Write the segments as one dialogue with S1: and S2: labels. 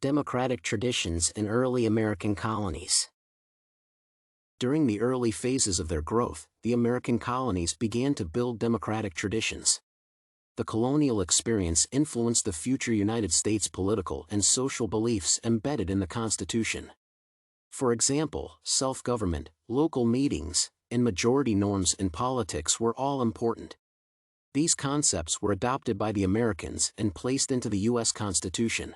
S1: Democratic traditions in early American colonies. During the early phases of their growth, the American colonies began to build democratic traditions. The colonial experience influenced the future United States political and social beliefs embedded in the Constitution. For example, self-government, local meetings, and majority norms in politics were all important. These concepts were adopted by the Americans and placed into the U.S. Constitution.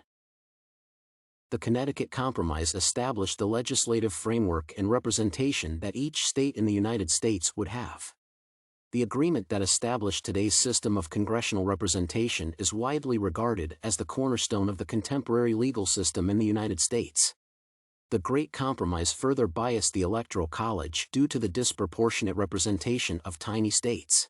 S1: The Connecticut Compromise established the legislative framework and representation that each state in the United States would have. The agreement that established today's system of congressional representation is widely regarded as the cornerstone of the contemporary legal system in the United States. The Great Compromise further biased the Electoral College due to the disproportionate representation of tiny states.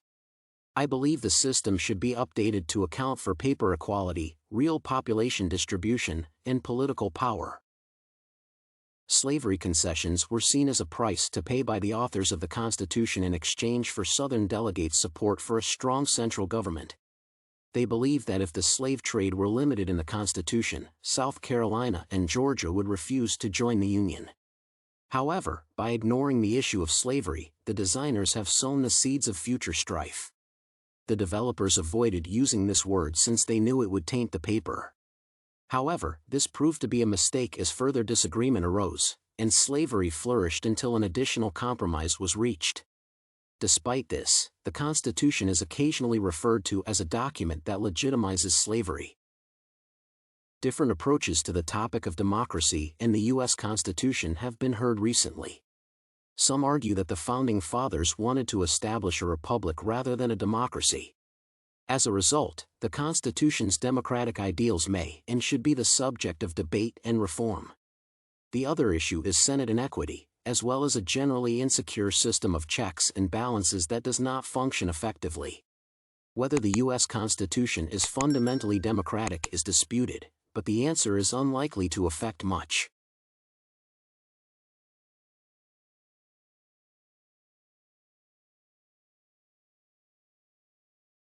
S1: I believe the system should be updated to account for paper equality, real population distribution, and political power. Slavery concessions were seen as a price to pay by the authors of the Constitution in exchange for Southern delegates' support for a strong central government. They believed that if the slave trade were limited in the Constitution, South Carolina and Georgia would refuse to join the Union. However, by ignoring the issue of slavery, the designers have sown the seeds of future strife. The developers avoided using this word since they knew it would taint the paper. However, this proved to be a mistake as further disagreement arose, and slavery flourished until an additional compromise was reached. Despite this, the Constitution is occasionally referred to as a document that legitimizes slavery. Different approaches to the topic of democracy and the U.S. Constitution have been heard recently. Some argue that the Founding Fathers wanted to establish a republic rather than a democracy. As a result, the Constitution's democratic ideals may and should be the subject of debate and reform. The other issue is Senate inequity, as well as a generally insecure system of checks and balances that does not function effectively. Whether the U.S. Constitution is fundamentally democratic is disputed, but the answer is unlikely to affect much.